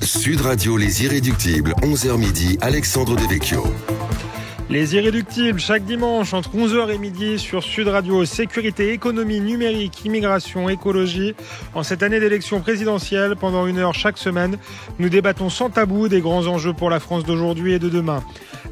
Sud Radio Les Irréductibles, 11h midi, Alexandre Devecchio. Les Irréductibles, chaque dimanche entre 11h et midi sur Sud Radio. Sécurité, économie, numérique, immigration, écologie. En cette année d'élection présidentielle, pendant 1 heure chaque semaine, nous débattons sans tabou des grands enjeux pour la France d'aujourd'hui et de demain.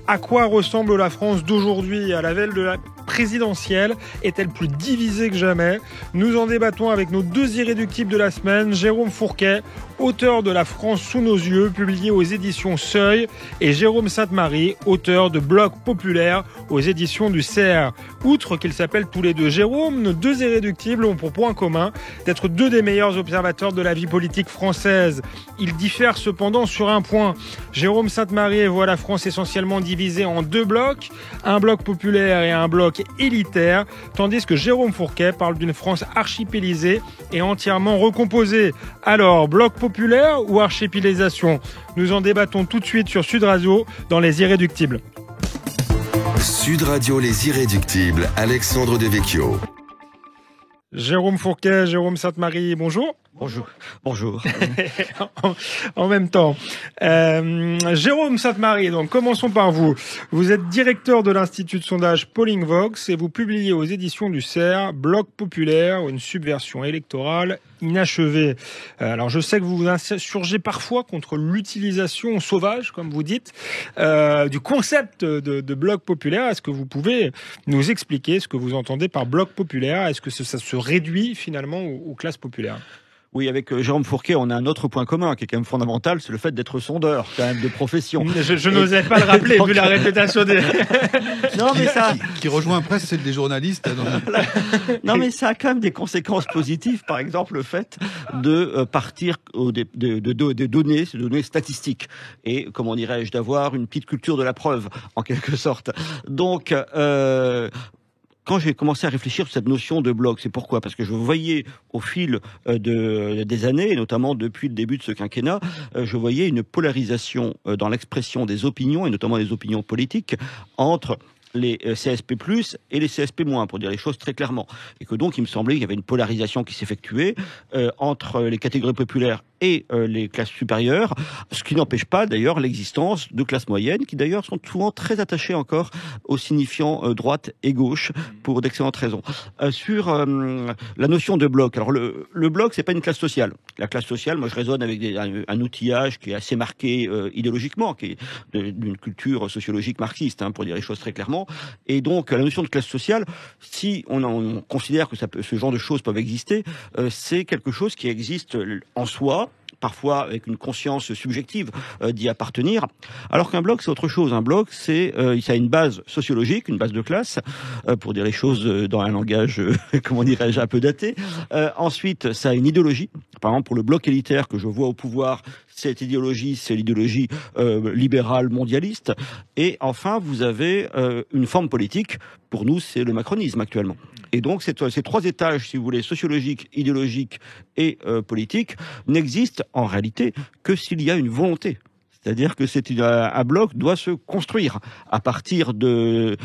À quoi ressemble la France d'aujourd'hui à la veille de la présidentielle? Est-elle plus divisée que jamais? Nous en débattons avec nos 2 irréductibles de la semaine, Jérôme Fourquet, auteur de La France sous nos yeux, publié aux éditions Seuil, et Jérôme Sainte-Marie, auteur de Bloc populaire aux éditions du CR. Outre qu'ils s'appellent tous les deux Jérôme, nos 2 irréductibles ont pour point commun d'être 2 des meilleurs observateurs de la vie politique française. Ils diffèrent cependant sur un point. Jérôme Sainte-Marie voit la France essentiellement divisée en 2 blocs, un bloc populaire et un bloc élitaire, tandis que Jérôme Fourquet parle d'une France archipélisée et entièrement recomposée. Alors, bloc populaire ou archipélisation? Nous en débattons tout de suite sur Sud Radio dans Les Irréductibles. Sud Radio Les Irréductibles, Alexandre Devecchio. Jérôme Fourquet, Jérôme Sainte-Marie, bonjour. Bonjour. en même temps. Jérôme Sainte-Marie, donc commençons par vous. Vous êtes directeur de l'Institut de sondage Pollingvox et vous publiez aux éditions du CERF Bloc populaire, une subversion électorale inachevée. Alors je sais que vous vous insurgez parfois contre l'utilisation sauvage, comme vous dites, du concept de bloc populaire. Est-ce que vous pouvez nous expliquer ce que vous entendez par bloc populaire? Est-ce que ça se réduit finalement aux classes populaires? Oui, avec Jérôme Fourquet, on a un autre point commun qui est quand même fondamental, c'est le fait d'être sondeur, quand même, de profession. Je n'osais pas le rappeler, vu la répétation des... Non, mais ça... qui rejoint presque celle des journalistes. Non, mais ça a quand même des conséquences positives. Par exemple, le fait de partir de données statistiques. Et, comment dirais-je, d'avoir une petite culture de la preuve, en quelque sorte. Donc, quand j'ai commencé à réfléchir sur cette notion de bloc, c'est pourquoi? Parce que je voyais au fil des années, et notamment depuis le début de ce quinquennat, je voyais une polarisation dans l'expression des opinions, et notamment des opinions politiques, entre les CSP+, et les CSP-, pour dire les choses très clairement. Et que donc, il me semblait qu'il y avait une polarisation qui s'effectuait entre les catégories populaires et les classes supérieures, ce qui n'empêche pas d'ailleurs l'existence de classes moyennes, qui d'ailleurs sont souvent très attachées encore aux signifiants droite et gauche, pour d'excellentes raisons. Sur la notion de bloc, alors le bloc, c'est pas une classe sociale. La classe sociale, moi je raisonne avec un outillage qui est assez marqué idéologiquement, qui est d'une culture sociologique marxiste, pour dire les choses très clairement. Et donc la notion de classe sociale, si on considère que ce genre de choses peuvent exister, c'est quelque chose qui existe en soi, parfois avec une conscience subjective d'y appartenir, alors qu'un bloc c'est autre chose. Un bloc ça a une base sociologique, une base de classe, pour dire les choses dans un langage, comment dirais-je, un peu daté. Ensuite, ça a une idéologie. Par exemple, pour le bloc élitaire que je vois au pouvoir, cette idéologie, c'est l'idéologie libérale mondialiste. Et enfin, vous avez une forme politique. Pour nous, c'est le macronisme actuellement. Et donc, ces 3 étages, si vous voulez, sociologiques, idéologiques et politiques, n'existent en réalité que s'il y a une volonté. C'est-à-dire que un bloc doit se construire à partir d'un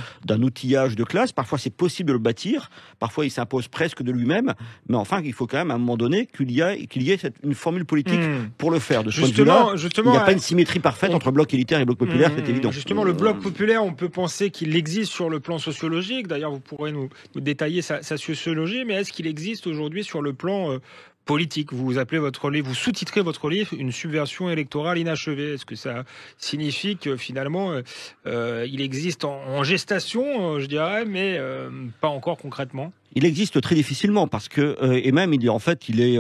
outillage de classe. Parfois, c'est possible de le bâtir. Parfois, il s'impose presque de lui-même. Mais enfin, il faut quand même, à un moment donné, qu'il y ait une formule politique pour le faire. De ce point de vue-là, il n'y a pas une symétrie parfaite entre bloc élitaire et bloc populaire, c'est évident. Justement, le bloc populaire, on peut penser qu'il existe sur le plan sociologique. D'ailleurs, vous pourrez nous détailler sa sociologie. Mais est-ce qu'il existe aujourd'hui sur le plan politique? Vous appelez votre livre, vous sous-titrez votre livre une subversion électorale inachevée. Est-ce que ça signifie que finalement il existe en gestation, je dirais, mais pas encore concrètement? Il existe très difficilement parce que, et même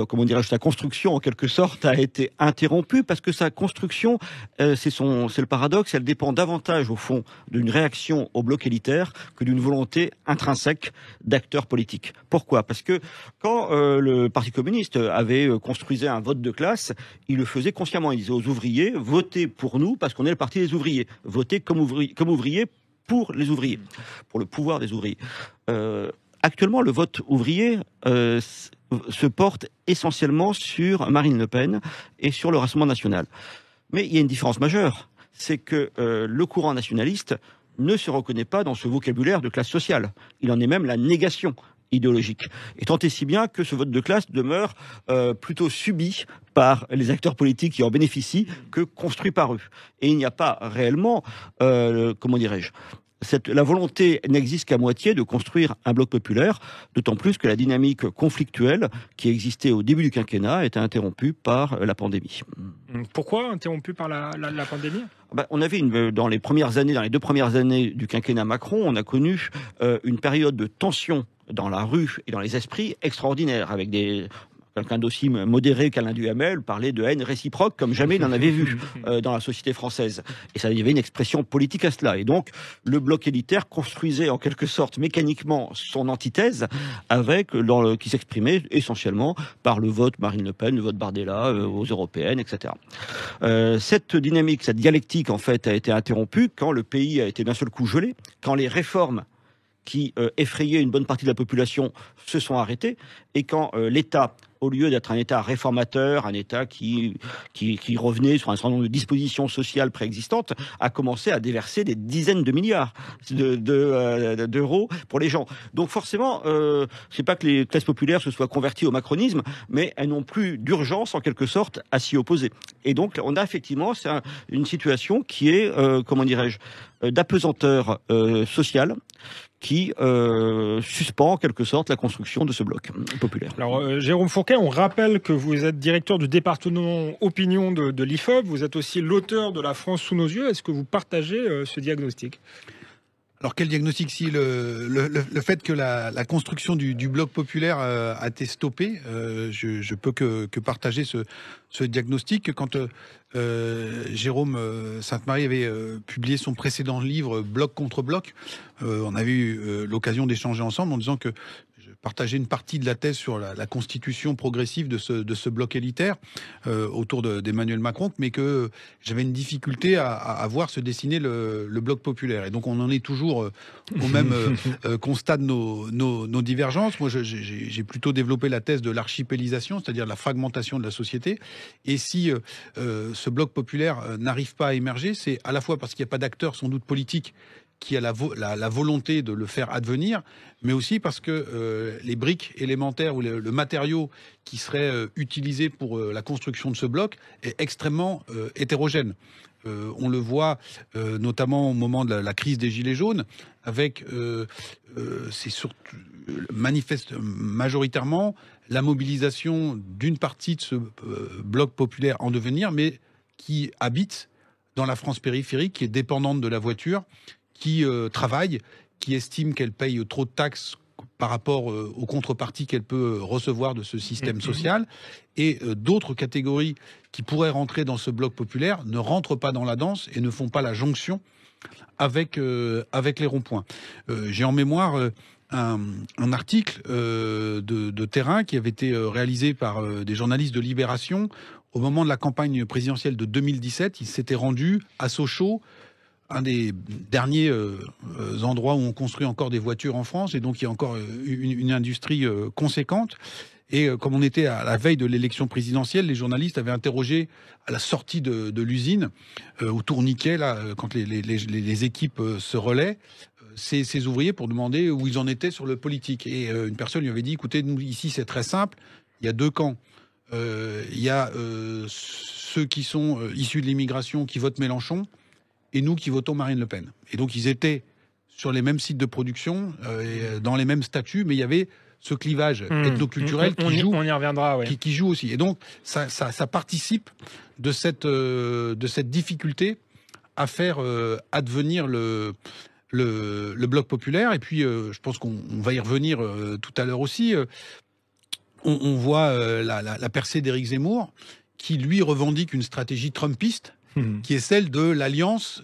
comment dirais-je, sa construction en quelque sorte a été interrompue parce que sa construction, c'est le paradoxe, elle dépend davantage au fond d'une réaction au bloc élitaire que d'une volonté intrinsèque d'acteurs politiques. Pourquoi? Parce que quand le Parti communiste avait construisé un vote de classe, il le faisait consciemment. Il disait aux ouvriers, votez pour nous parce qu'on est le parti des ouvriers. Votez comme ouvriers pour les ouvriers, pour le pouvoir des ouvriers. Actuellement, le vote ouvrier se porte essentiellement sur Marine Le Pen et sur le Rassemblement national. Mais il y a une différence majeure, c'est que le courant nationaliste ne se reconnaît pas dans ce vocabulaire de classe sociale. Il en est même la négation. idéologique. Et tant et si bien que ce vote de classe demeure plutôt subi par les acteurs politiques qui en bénéficient que construit par eux. Et il n'y a pas réellement, comment dirais-je, la volonté n'existe qu'à moitié de construire un bloc populaire, d'autant plus que la dynamique conflictuelle qui existait au début du quinquennat a été interrompue par la pandémie. Pourquoi interrompue par la pandémie ? On avait dans les 2 premières années du quinquennat Macron, on a connu une période de tension dans la rue et dans les esprits extraordinaire, avec quelqu'un d'aussi modéré qu'Alain Duhamel parlait de haine réciproque comme jamais il n'en avait vu dans la société française. Et ça, il y avait une expression politique à cela. Et donc, le bloc élitaire construisait en quelque sorte mécaniquement son antithèse qui s'exprimait essentiellement par le vote Marine Le Pen, le vote Bardella aux européennes, etc. Cette dynamique, cette dialectique, en fait, a été interrompue quand le pays a été d'un seul coup gelé, quand les réformes qui effrayaient une bonne partie de la population se sont arrêtées, et quand l'État, au lieu d'être un État réformateur, un État qui revenait sur un certain nombre de dispositions sociales préexistantes, a commencé à déverser des dizaines de milliards d'euros pour les gens. Donc forcément, c'est pas que les classes populaires se soient converties au macronisme, mais elles n'ont plus d'urgence, en quelque sorte, à s'y opposer. Et donc, on a effectivement une situation qui est, d'apesanteur sociale, qui suspend en quelque sorte la construction de ce bloc populaire. Alors Jérôme Fourquet, on rappelle que vous êtes directeur du département opinion de l'IFOP, vous êtes aussi l'auteur de La France sous nos yeux. Est-ce que vous partagez ce diagnostic ? Alors quel diagnostic? Si le fait que la construction du bloc populaire a été stoppée, je peux que partager ce diagnostic. Quand Jérôme Sainte-Marie avait publié son précédent livre Bloc contre bloc, on avait eu l'occasion d'échanger ensemble en disant que je partageais une partie de la thèse sur la constitution progressive de ce bloc élitaire autour d'Emmanuel Macron, mais que j'avais une difficulté à voir se dessiner le bloc populaire. Et donc on en est toujours au même constat de nos divergences. Moi, j'ai plutôt développé la thèse de l'archipélisation, c'est-à-dire la fragmentation de la société. Et si ce bloc populaire n'arrive pas à émerger, c'est à la fois parce qu'il n'y a pas d'acteurs sans doute politiques qui a la volonté de le faire advenir, mais aussi parce que les briques élémentaires ou le matériau qui serait utilisé pour la construction de ce bloc est extrêmement hétérogène. On le voit notamment au moment de la crise des Gilets jaunes, avec c'est surtout majoritairement la mobilisation d'une partie de ce bloc populaire en devenir, mais qui habite dans la France périphérique, qui est dépendante de la voiture, qui travaille, qui estime qu'elle paye trop de taxes par rapport aux contreparties qu'elle peut recevoir de ce système social, et d'autres catégories qui pourraient rentrer dans ce bloc populaire ne rentrent pas dans la danse et ne font pas la jonction avec les ronds-points. J'ai en mémoire un article de terrain qui avait été réalisé par des journalistes de Libération au moment de la campagne présidentielle de 2017. Ils s'étaient rendus à Sochaux, un des derniers endroits où on construit encore des voitures en France, et donc il y a encore une industrie conséquente. Et comme on était à la veille de l'élection présidentielle, les journalistes avaient interrogé à la sortie de l'usine, au tourniquet, là, quand les équipes se relaient, ces ouvriers pour demander où ils en étaient sur le politique. Et une personne lui avait dit, écoutez, nous ici c'est très simple, il y a deux camps. Il y a ceux qui sont issus de l'immigration qui votent Mélenchon, et nous qui votons Marine Le Pen. Et donc ils étaient sur les mêmes sites de production, dans les mêmes statuts, mais il y avait ce clivage ethnoculturel qui joue. On y reviendra, ouais. qui joue aussi. Et donc ça participe de cette difficulté à faire advenir le bloc populaire. Et puis je pense qu'on va y revenir tout à l'heure aussi. On voit la percée d'Éric Zemmour, qui lui revendique une stratégie trumpiste, qui est celle de l'alliance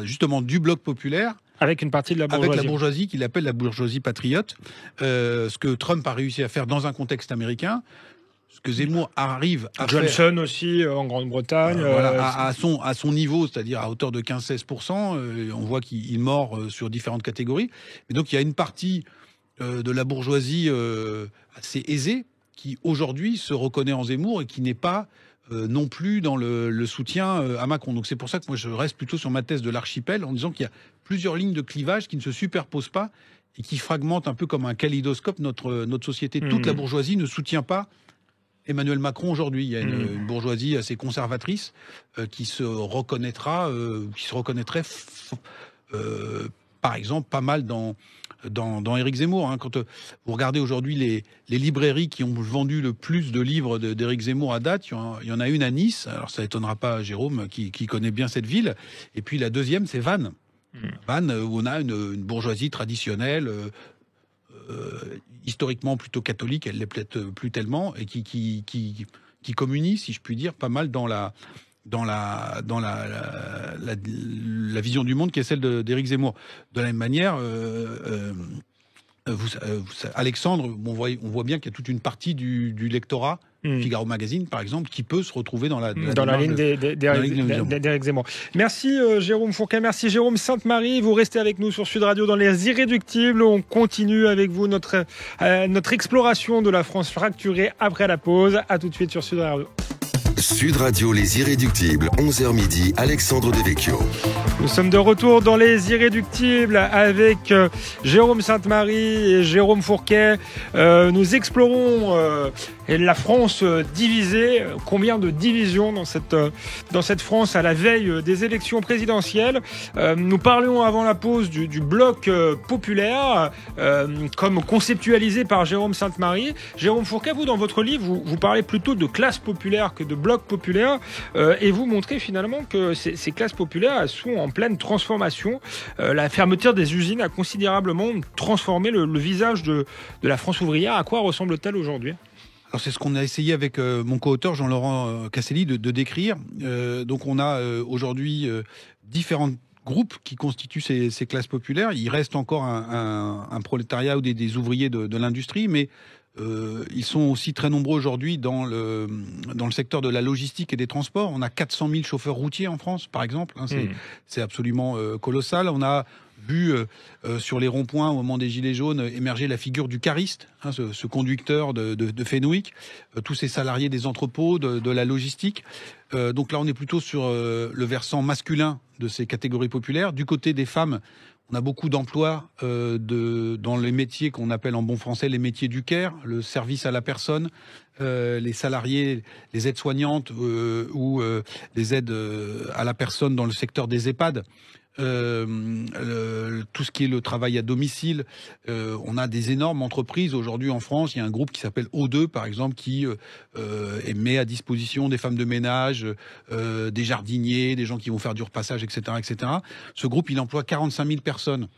justement du bloc populaire avec une partie de la bourgeoisie. Avec la bourgeoisie qu'il appelle la bourgeoisie patriote, ce que Trump a réussi à faire dans un contexte américain, ce que Zemmour arrive à faire. Johnson aussi en Grande-Bretagne. Voilà, à son niveau, c'est-à-dire à hauteur de 15-16%, on voit qu'il mord sur différentes catégories. Mais donc il y a une partie de la bourgeoisie assez aisée qui aujourd'hui se reconnaît en Zemmour et qui n'est pas non plus dans le soutien à Macron. Donc c'est pour ça que moi je reste plutôt sur ma thèse de l'archipel en disant qu'il y a plusieurs lignes de clivage qui ne se superposent pas et qui fragmente un peu comme un kaléidoscope notre société. Toute la bourgeoisie ne soutient pas Emmanuel Macron aujourd'hui. Il y a une bourgeoisie assez conservatrice qui se reconnaîtrait, par exemple, pas mal dans Éric Zemmour. Hein. Quand vous regardez aujourd'hui les librairies qui ont vendu le plus de livres d'Éric Zemmour à date, il y en a une à Nice. Alors ça étonnera pas Jérôme qui connaît bien cette ville. Et puis la deuxième, c'est Vannes. Vannes, où on a une bourgeoisie traditionnelle, historiquement plutôt catholique, elle l'est peut-être plus tellement, et qui communie, si je puis dire, pas mal dans la vision du monde qui est celle d'Éric Zemmour. De la même manière, Alexandre, on voit bien qu'il y a toute une partie du lectorat, Figaro Magazine par exemple, qui peut se retrouver dans la ligne d'Éric Zemmour. Merci Jérôme Fourquet, merci Jérôme Sainte-Marie. Vous restez avec nous sur Sud Radio dans Les Irréductibles. On continue avec vous notre exploration de la France fracturée après la pause. À tout de suite sur Sud Radio. Sud Radio, Les Irréductibles, 11h midi, Alexandre Devecchio. Nous sommes de retour dans Les Irréductibles avec Jérôme Sainte-Marie et Jérôme Fourquet. Nous explorons la France divisée. Combien de divisions dans cette France à la veille des élections présidentielles. Nous parlions avant la pause du bloc populaire comme conceptualisé par Jérôme Sainte-Marie. Jérôme Fourquet, vous, dans votre livre, vous parlez plutôt de classe populaire que de bloc populaire et vous montrez finalement que ces classes populaires elles sont en pleine transformation. La fermeture des usines a considérablement transformé le visage de la France ouvrière. À quoi ressemble-t-elle aujourd'hui ? Alors c'est ce qu'on a essayé avec mon co-auteur Jean-Laurent Casselli de décrire. Donc on a aujourd'hui différents groupes qui constituent ces classes populaires. Il reste encore un prolétariat ou des ouvriers de l'industrie, mais ils sont aussi très nombreux aujourd'hui dans le secteur de la logistique et des transports. On a 400 000 chauffeurs routiers en France, par exemple. Hein, c'est absolument colossal. On a vu sur les ronds-points, au moment des Gilets jaunes, émerger la figure du cariste, hein, ce conducteur de Fenwick, tous ces salariés des entrepôts, de la logistique. Donc là, on est plutôt sur le versant masculin de ces catégories populaires. Du côté des femmes, on a beaucoup d'emplois dans les métiers qu'on appelle en bon français les métiers du care, le service à la personne, les salariés, les aides-soignantes ou les aides à la personne dans le secteur des EHPAD. Tout ce qui est le travail à domicile, on a des énormes entreprises aujourd'hui en France. Il y a un groupe qui s'appelle O2 par exemple qui met à disposition des femmes de ménage, des jardiniers, des gens qui vont faire du repassage, etc., etc. Ce groupe il emploie 45 000 personnes,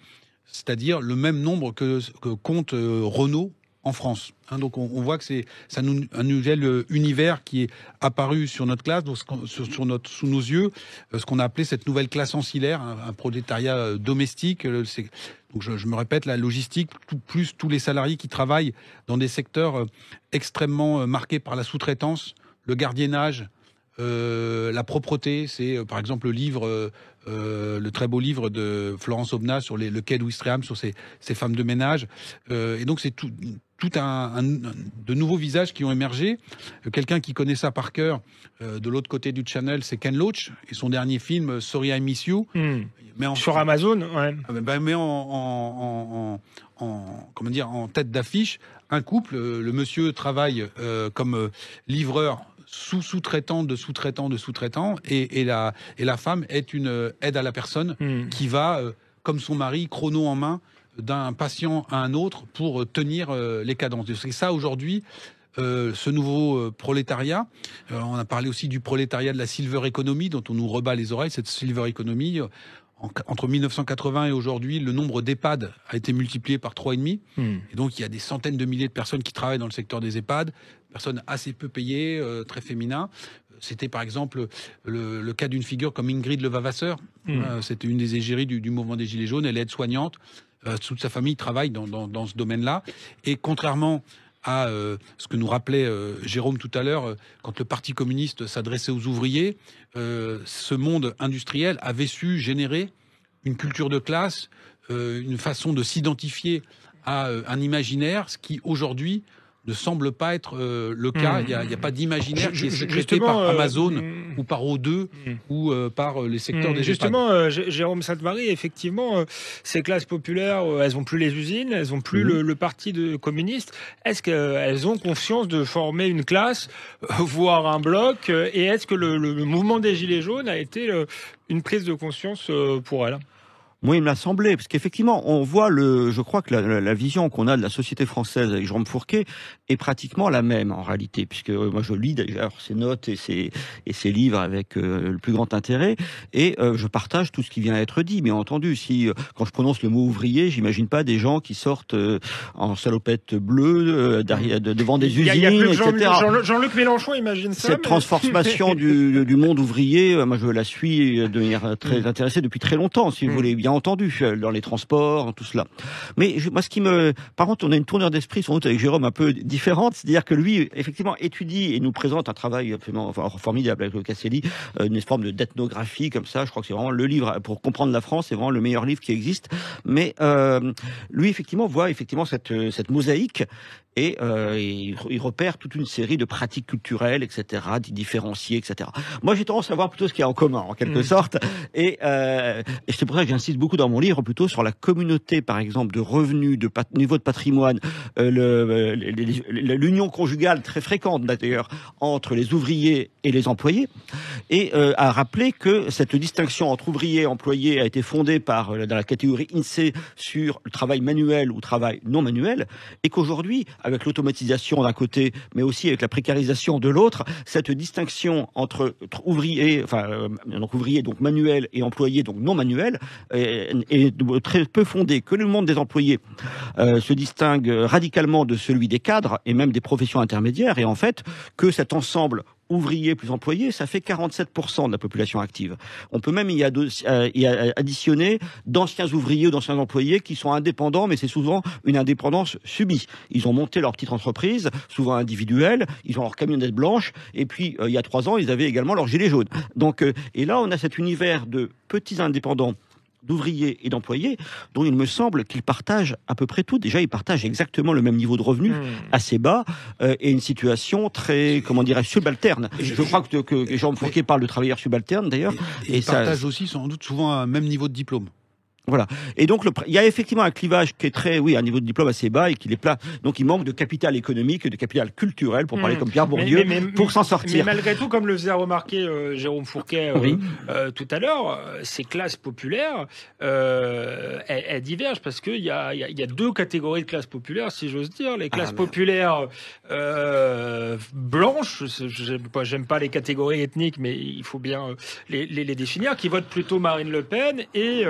c'est-à-dire le même nombre que compte Renault en France. Hein, donc on voit que c'est un nouvel univers qui est apparu sur notre classe, donc sous nos yeux, ce qu'on a appelé cette nouvelle classe ancillaire, un prolétariat domestique. Donc je me répète, la logistique, plus tous les salariés qui travaillent dans des secteurs extrêmement marqués par la sous-traitance, le gardiennage, la propreté. C'est par exemple le très beau livre de Florence Aubenas sur le quai d'Ouistreham, sur ces femmes de ménage. Et donc c'est tout de nouveaux visages qui ont émergé. Quelqu'un qui connaît ça par cœur, de l'autre côté du channel, c'est Ken Loach et son dernier film Sorry I Miss You. Sur Amazon, ouais. Mais en tête d'affiche un couple. Le monsieur travaille comme livreur sous-traitant de sous-traitant et la femme est une aide à la personne qui va comme son mari chrono en main d'un patient à un autre pour tenir les cadences. C'est ça aujourd'hui, ce nouveau prolétariat. On a parlé aussi du prolétariat de la silver economy dont on nous rebat les oreilles. Cette silver economy, entre 1980 et aujourd'hui, le nombre d'EHPAD a été multiplié par 3,5. Et donc il y a des centaines de milliers de personnes qui travaillent dans le secteur des EHPAD, personnes assez peu payées, très féminins. C'était par exemple le cas d'une figure comme Ingrid Levavasseur. C'était une des égéries du mouvement des Gilets jaunes. Elle est aide-soignante. Toute sa famille travaille dans ce domaine-là. Et contrairement à ce que nous rappelait Jérôme tout à l'heure, quand le Parti communiste s'adressait aux ouvriers, ce monde industriel avait su générer une culture de classe, une façon de s'identifier à un imaginaire, ce qui aujourd'hui ne semble pas être le cas. Il n'y a pas d'imaginaire qui est sécrété par Amazon ou par O2 ou par les secteurs des Justement, Jérôme Sainte-Marie, effectivement, ces classes populaires, elles n'ont plus les usines, elles n'ont plus le parti communiste. Est-ce qu'elles ont conscience de former une classe, voire un bloc, et est-ce que le mouvement des Gilets jaunes a été une prise de conscience pour elles? Moi, il me l'a semblé, parce qu'effectivement, on voit je crois que la vision qu'on a de la société française avec Jérôme Fourquet est pratiquement la même, en réalité, puisque moi, je lis d'ailleurs ses notes et ses livres avec le plus grand intérêt, et je partage tout ce qui vient d'être dit. Bien entendu, quand je prononce le mot ouvrier, j'imagine pas des gens qui sortent en salopette bleue, devant des usines, etc. Jean-Luc Mélenchon imagine ça. Cette transformation du monde ouvrier, moi, je la suis de manière très intéressée depuis très longtemps, si vous voulez bien entendu, dans les transports, tout cela. Mais moi, par contre, on a une tournure d'esprit sans doute avec Jérôme un peu différente, c'est-à-dire que lui, effectivement, étudie et nous présente un travail absolument formidable avec le Casselli, une forme d'ethnographie comme ça. Je crois que c'est vraiment le livre pour comprendre la France, c'est vraiment le meilleur livre qui existe. Mais lui, effectivement, voit effectivement cette mosaïque. Et il repère toute une série de pratiques culturelles, etc., différenciées, etc. Moi, j'ai tendance à voir plutôt ce qu'il y a en commun, en quelque sorte. Et c'est pour ça que j'insiste beaucoup dans mon livre, plutôt sur la communauté, par exemple, de revenus, de niveau de patrimoine, l'union conjugale très fréquente, d'ailleurs, entre les ouvriers et les employés. Et à rappeler que cette distinction entre ouvriers et employés a été fondée dans la catégorie INSEE sur le travail manuel ou travail non manuel, et qu'aujourd'hui, avec l'automatisation d'un côté, mais aussi avec la précarisation de l'autre, cette distinction entre ouvriers, donc ouvriers donc manuels et employés donc non manuels est très peu fondée. Que le monde des employés se distingue radicalement de celui des cadres et même des professions intermédiaires, et en fait que cet ensemble ouvriers plus employés, ça fait 47% de la population active. On peut même y additionner d'anciens ouvriers ou d'anciens employés qui sont indépendants, mais c'est souvent une indépendance subie. Ils ont monté leur petite entreprise, souvent individuelle, ils ont leur camionnette blanche, et puis il y a 3 ans, ils avaient également leur gilet jaune. Donc, et là, on a cet univers de petits indépendants, d'ouvriers et d'employés, dont il me semble qu'ils partagent à peu près tout. Déjà, ils partagent exactement le même niveau de revenus, assez bas, et une situation très, subalterne. Je crois que Jean Fourquet parle de travailleurs subalternes, d'ailleurs. Et ils partagent aussi, sans doute, souvent un même niveau de diplôme. Voilà. Et donc, il y a effectivement un clivage qui est un niveau de diplôme assez bas et qu'il est plat. Donc, il manque de capital économique, de capital culturel, pour parler comme Pierre Bourdieu, pour s'en sortir. Mais malgré tout, comme le faisait remarquer Jérôme Fourquet tout à l'heure, ces classes populaires, elles divergent parce qu'il y a 2 catégories de classes populaires, si j'ose dire. Les classes populaires blanches, j'aime pas les catégories ethniques, mais il faut bien les définir, qui votent plutôt Marine Le Pen, et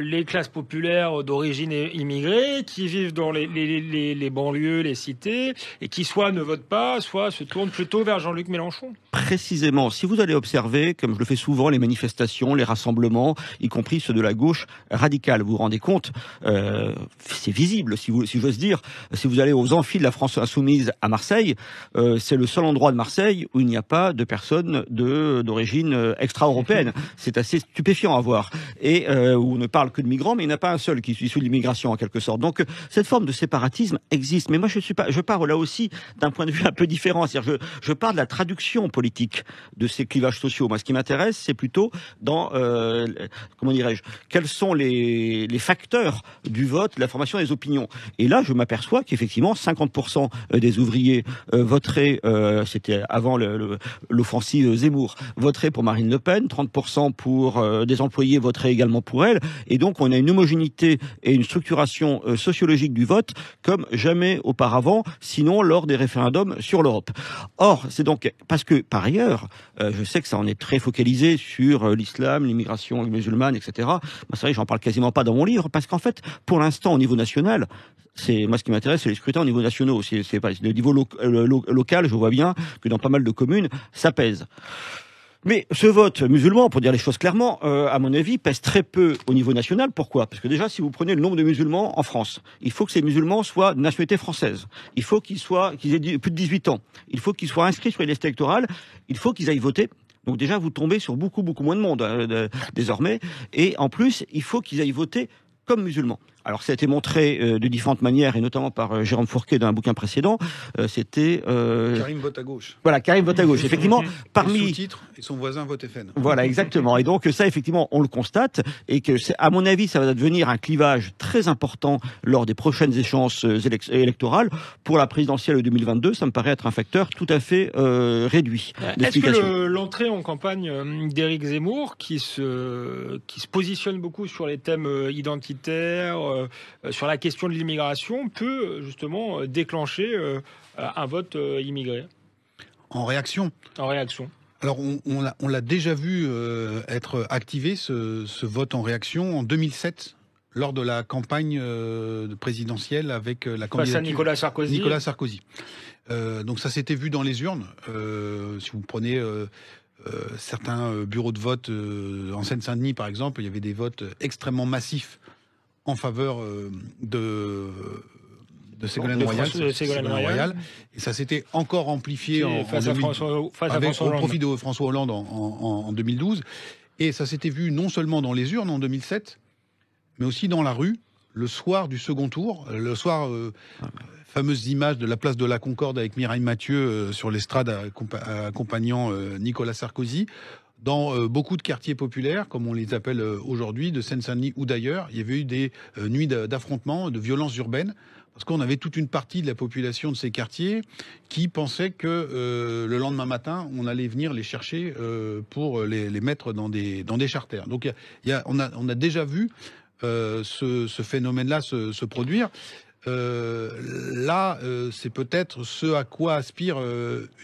les classes populaires d'origine immigrée qui vivent dans les banlieues, les cités, et qui soit ne votent pas, soit se tournent plutôt vers Jean-Luc Mélenchon. Précisément, si vous allez observer, comme je le fais souvent, les manifestations, les rassemblements, y compris ceux de la gauche radicale, vous vous rendez compte, c'est visible, si j'ose dire. Si vous allez aux amphis de la France insoumise à Marseille, c'est le seul endroit de Marseille où il n'y a pas de personnes d'origine extra-européenne. C'est assez stupéfiant à voir. Et où on ne parle que de migrants, mais il n'y en a pas un seul qui est issu de l'immigration, en quelque sorte. Donc, cette forme de séparatisme existe. Mais moi, je pars là aussi d'un point de vue un peu différent. C'est-à-dire, je pars de la traduction politique de ces clivages sociaux. Moi, ce qui m'intéresse, c'est plutôt dans, quels sont les facteurs du vote, de la formation des opinions. Et là, je m'aperçois qu'effectivement, 50% des ouvriers voteraient, c'était avant l'offensive Zemmour, voteraient pour Marine Le Pen, 30% pour des employés voteraient également pour elle, et donc on a une homogénéité et une structuration sociologique du vote comme jamais auparavant, sinon lors des référendums sur l'Europe. Or, c'est donc parce que, par ailleurs, je sais que ça en est très focalisé sur l'islam, l'immigration musulmane, etc. Moi, c'est vrai que j'en parle quasiment pas dans mon livre, parce qu'en fait, pour l'instant, au niveau national, moi, ce qui m'intéresse, c'est les scrutins au niveau national. C'est pas le niveau local, je vois bien que dans pas mal de communes, ça pèse. Mais ce vote musulman, pour dire les choses clairement, à mon avis, pèse très peu au niveau national. Pourquoi ? Parce que déjà, si vous prenez le nombre de musulmans en France, il faut que ces musulmans soient de nationalité française. Il faut qu'ils aient plus de 18 ans. Il faut qu'ils soient inscrits sur les listes électorales. Il faut qu'ils aillent voter. Donc déjà, vous tombez sur beaucoup moins de monde désormais. Et en plus, il faut qu'ils aillent voter comme musulmans. Alors ça a été montré de différentes manières, et notamment par Jérôme Fourquet dans un bouquin précédent. C'était Karim vote à gauche. Voilà, Karim vote à gauche. Effectivement, parmi les sous-titres et son voisin vote FN. Voilà, exactement. Et donc ça, effectivement, on le constate, et que à mon avis, ça va devenir un clivage très important lors des prochaines échéances électorales. Pour la présidentielle 2022, ça me paraît être un facteur tout à fait réduit. Est-ce que l'entrée en campagne d'Éric Zemmour, qui se positionne beaucoup sur les thèmes identitaires, sur la question de l'immigration, peut justement déclencher un vote immigré? En réaction. Alors, on l'a déjà vu être activé, ce vote en réaction, en 2007, lors de la campagne présidentielle avec la candidature Nicolas Sarkozy. Donc ça s'était vu dans les urnes. Si vous prenez certains bureaux de vote en Seine-Saint-Denis, par exemple, il y avait des votes extrêmement massifs en faveur de Ségolène Royal. Et ça s'était encore amplifié au profit de François Hollande en 2012. Et ça s'était vu non seulement dans les urnes en 2007, mais aussi dans la rue, le soir du second tour. Le soir, fameuse image de la place de la Concorde avec Mireille Mathieu sur l'estrade accompagnant Nicolas Sarkozy. Dans beaucoup de quartiers populaires, comme on les appelle aujourd'hui, de Seine-Saint-Denis ou d'ailleurs, il y avait eu des nuits d'affrontements, de violences urbaines, parce qu'on avait toute une partie de la population de ces quartiers qui pensait que le lendemain matin, on allait venir les chercher pour les mettre dans des charters. Donc on a déjà vu ce phénomène-là se produire. Là, c'est peut-être ce à quoi aspire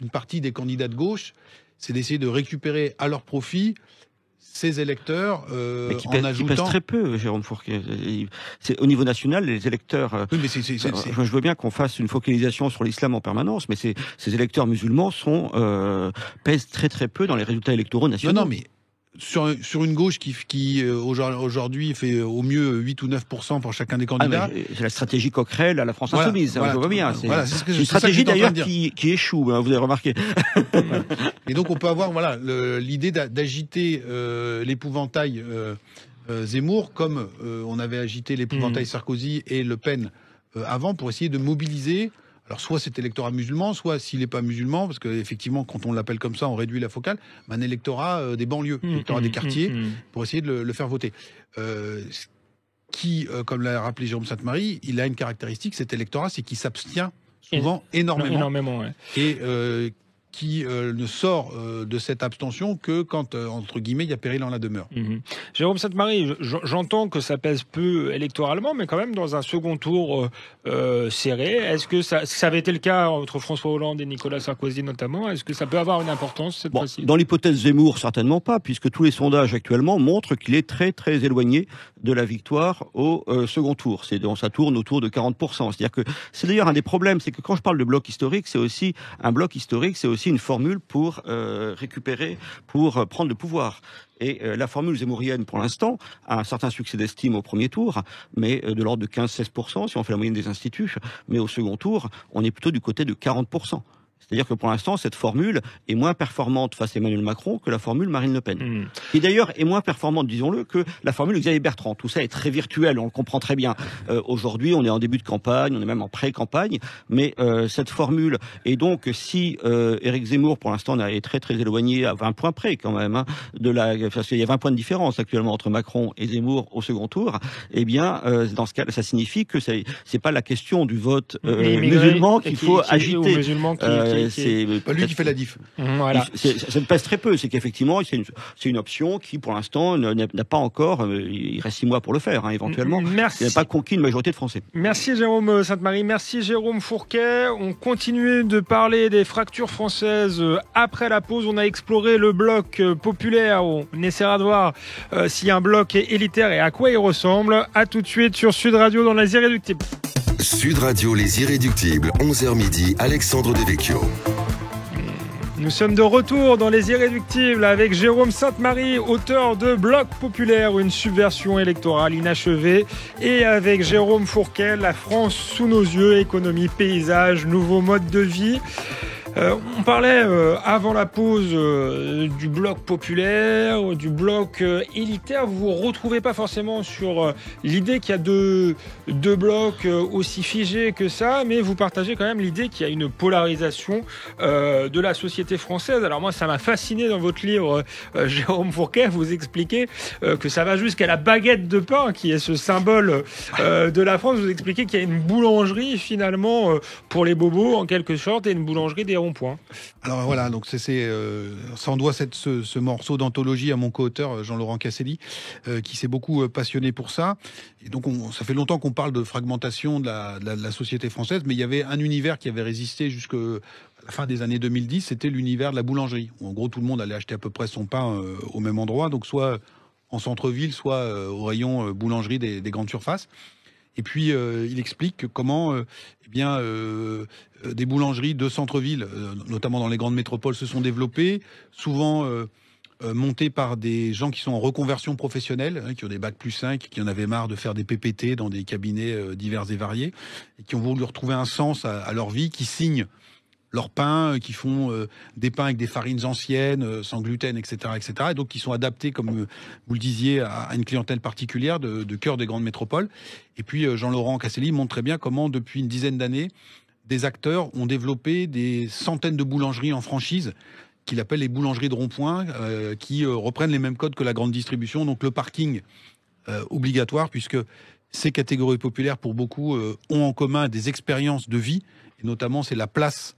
une partie des candidats de gauche, c'est d'essayer de récupérer à leur profit ces électeurs en ajoutant... Qui pèsent très peu, Jérôme Fourquet. Au niveau national, les électeurs... Oui, mais je veux bien qu'on fasse une focalisation sur l'islam en permanence, mais ces électeurs musulmans pèsent très très peu dans les résultats électoraux nationaux. Non, mais sur une gauche qui aujourd'hui fait au mieux 8 ou 9% pour chacun des candidats. C'est la stratégie Coquerel à la France Insoumise, je vois bien. C'est une stratégie d'ailleurs qui échoue, hein, vous avez remarqué. Et donc on peut avoir l'idée d'agiter l'épouvantail Zemmour comme on avait agité l'épouvantail Sarkozy et Le Pen avant, pour essayer de mobiliser. Alors soit cet électorat musulman, soit s'il n'est pas musulman, parce qu'effectivement, quand on l'appelle comme ça, on réduit la focale, un électorat des banlieues, électorat des quartiers, pour essayer de le faire voter. Comme l'a rappelé Jérôme Sainte-Marie, il a une caractéristique, cet électorat, c'est qu'il s'abstient souvent énormément. Ouais. Et qui ne sort de cette abstention que quand, entre guillemets, il y a péril en la demeure. Jérôme Sainte-Marie, j'entends que ça pèse peu électoralement, mais quand même dans un second tour serré. Est-ce que ça avait été le cas entre François Hollande et Nicolas Sarkozy notamment? Est-ce que ça peut avoir une importance cette fois-ci? Dans l'hypothèse Zemmour, certainement pas, puisque tous les sondages actuellement montrent qu'il est très très éloigné de la victoire au second tour. Ça tourne autour de 40%. C'est-à-dire que c'est d'ailleurs un des problèmes, c'est que quand je parle de bloc historique, c'est aussi une formule pour récupérer, pour prendre le pouvoir. Et la formule zemmourienne, pour l'instant, a un certain succès d'estime au premier tour, mais de l'ordre de 15-16%, si on fait la moyenne des instituts. Mais au second tour, on est plutôt du côté de 40%. C'est-à-dire que pour l'instant, cette formule est moins performante face à Emmanuel Macron que la formule Marine Le Pen. Qui d'ailleurs est moins performante, disons-le, que la formule Xavier Bertrand. Tout ça est très virtuel, on le comprend très bien. Aujourd'hui, on est en début de campagne, on est même en pré-campagne, mais cette formule, et donc si Éric Zemmour, pour l'instant, est très très éloigné à 20 points près quand même, parce qu'il y a 20 points de différence actuellement entre Macron et Zemmour au second tour, eh bien, dans ce cas, ça signifie que c'est pas la question du vote musulman qu'il faut agiter. C'est pas lui qui fait la diff. Voilà. Ça me pèse très peu. C'est qu'effectivement, c'est une option qui, pour l'instant, n'a pas encore. Il reste 6 mois pour le faire, hein, éventuellement. Merci. Il n'a pas conquis une majorité de Français. Merci Jérôme Sainte-Marie. Merci Jérôme Fourquet. On continue de parler des fractures françaises après la pause. On a exploré le bloc populaire. On essaiera de voir si un bloc est élitaire et à quoi il ressemble. À tout de suite sur Sud Radio dans Les Irréductibles. Sud Radio Les Irréductibles, 11h midi, Alexandre Devecchio. Nous sommes de retour dans Les Irréductibles avec Jérôme Sainte-Marie, auteur de Bloc populaire, une subversion électorale inachevée, et avec Jérôme Fourquet, La France sous nos yeux, économie, paysage, nouveau mode de vie. On parlait avant la pause du bloc populaire, du bloc élitaire. Vous ne vous retrouvez pas forcément sur l'idée qu'il y a deux blocs aussi figés que ça, mais vous partagez quand même l'idée qu'il y a une polarisation de la société française. Alors moi, ça m'a fasciné dans votre livre, Jérôme Fourquet, vous expliquez que ça va jusqu'à la baguette de pain, qui est ce symbole de la France. Vous expliquez qu'il y a une boulangerie finalement pour les bobos en quelque sorte, et une boulangerie des ronds-points. Alors voilà, donc ça en doit ce morceau d'anthologie à mon co-auteur Jean-Laurent Casselli, qui s'est beaucoup passionné pour ça. Et donc ça fait longtemps qu'on parle de fragmentation de la société française, mais il y avait un univers qui avait résisté jusqu'à la fin des années 2010, c'était l'univers de la boulangerie, où en gros tout le monde allait acheter à peu près son pain au même endroit, donc soit en centre-ville, soit au rayon boulangerie des grandes surfaces. Et puis, il explique comment des boulangeries de centre-ville, notamment dans les grandes métropoles, se sont développées, souvent montées par des gens qui sont en reconversion professionnelle, qui ont des bacs +5, qui en avaient marre de faire des PPT dans des cabinets divers et variés, et qui ont voulu retrouver un sens à leur vie, qui signent leurs pains, qui font des pains avec des farines anciennes, sans gluten, etc., etc., et donc qui sont adaptés, comme vous le disiez, à une clientèle particulière de cœur des grandes métropoles. Et puis Jean-Laurent Casselli montre très bien comment, depuis une dizaine d'années, des acteurs ont développé des centaines de boulangeries en franchise, qu'il appelle les boulangeries de rond-point, qui reprennent les mêmes codes que la grande distribution, donc le parking obligatoire, puisque ces catégories populaires, pour beaucoup, ont en commun des expériences de vie, et notamment c'est la place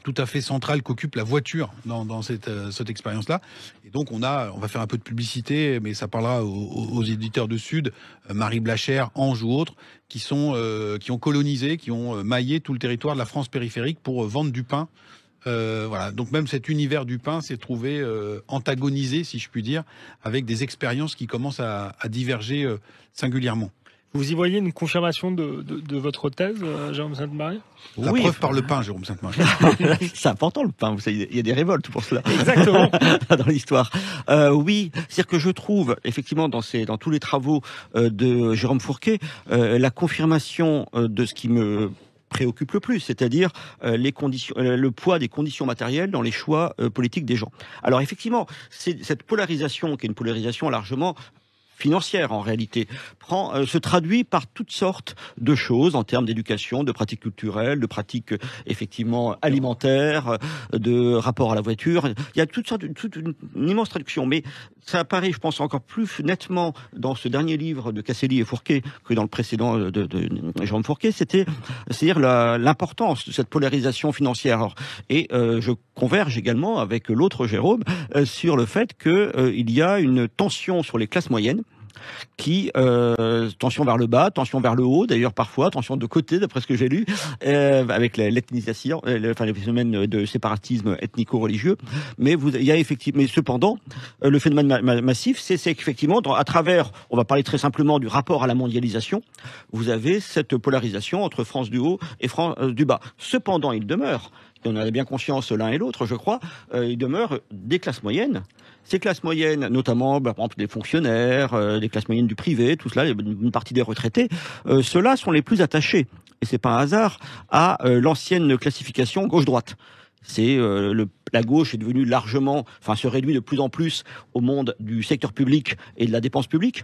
tout à fait centrale qu'occupe la voiture dans cette expérience-là. Et donc on va faire un peu de publicité, mais ça parlera aux éditeurs de Sud, Marie Blachère, Ange ou autres, qui ont colonisé, qui ont maillé tout le territoire de la France périphérique pour vendre du pain. Voilà. Donc même cet univers du pain s'est trouvé antagonisé, si je puis dire, avec des expériences qui commencent à diverger singulièrement. Vous y voyez une confirmation de votre thèse, Jérôme Sainte-Marie ? La preuve par le pain, Jérôme Sainte-Marie. C'est important le pain, vous savez, il y a des révoltes pour cela. Exactement. Dans l'histoire. Oui, c'est-à-dire que je trouve, effectivement, dans tous les travaux de Jérôme Fourquet, la confirmation de ce qui me préoccupe le plus, c'est-à-dire le poids des conditions matérielles dans les choix politiques des gens. Alors effectivement, c'est cette polarisation, qui est une polarisation largement financière en réalité, se traduit par toutes sortes de choses en termes d'éducation, de pratiques culturelles, de pratiques effectivement alimentaires, de rapport à la voiture. Il y a toute une immense traduction, mais ça apparaît, je pense, encore plus nettement dans ce dernier livre de Casselli et Fourquet que dans le précédent de Jérôme Fourquet, c'est-à-dire l'importance de cette polarisation financière. Et je converge également avec l'autre Jérôme sur le fait qu'il y a une tension sur les classes moyennes, tension vers le bas, tension vers le haut, d'ailleurs parfois, tension de côté, d'après ce que j'ai lu, avec l'ethnisation, les phénomènes de séparatisme ethnico-religieux. Mais il y a effectivement, mais cependant, le phénomène massif, c'est qu'effectivement, à travers, on va parler très simplement du rapport à la mondialisation, vous avez cette polarisation entre France du haut et France du bas. Cependant, il demeure, et on en a bien conscience l'un et l'autre, je crois, il demeure des classes moyennes. Ces classes moyennes, notamment par exemple des fonctionnaires, des classes moyennes du privé, tout cela, une partie des retraités, ceux-là sont les plus attachés, et c'est pas un hasard, à l'ancienne classification gauche-droite. La gauche est devenue se réduit de plus en plus au monde du secteur public et de la dépense publique.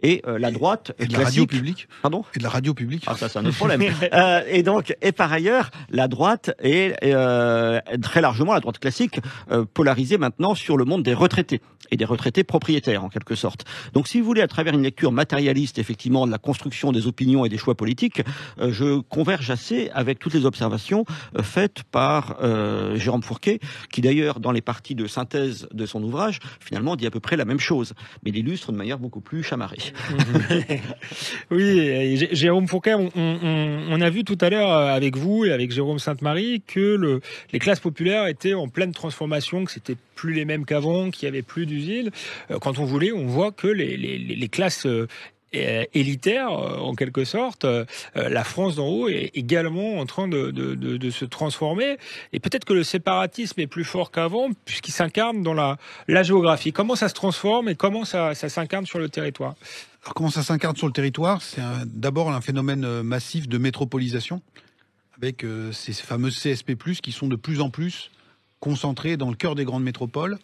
Et la droite et de la radio publique. Pardon ? Et de la radio publique. Ah, ça c'est un autre problème. Et par ailleurs, la droite est très largement, la droite classique, polarisée maintenant sur le monde des retraités et des retraités propriétaires en quelque sorte. Donc si vous voulez, à travers une lecture matérialiste effectivement de la construction des opinions et des choix politiques, je converge assez avec toutes les observations faites par Jérôme Fourquet, qui d'ailleurs dans les parties de synthèse de son ouvrage finalement dit à peu près la même chose, mais l'illustre de manière beaucoup plus chamarrée. Oui, Jérôme Fourquet, on a vu tout à l'heure avec vous et avec Jérôme Sainte-Marie que les classes populaires étaient en pleine transformation, que c'était plus les mêmes qu'avant, qu'il y avait plus d'usines. Quand on voit que les classes élitaires, en quelque sorte, la France d'en haut est également en train de se transformer. Et peut-être que le séparatisme est plus fort qu'avant, puisqu'il s'incarne dans la géographie. Comment ça se transforme et comment ça s'incarne sur le territoire ? Alors comment ça s'incarne sur le territoire ? C'est d'abord un phénomène massif de métropolisation, avec ces fameuses CSP+, qui sont de plus en plus concentrées dans le cœur des grandes métropoles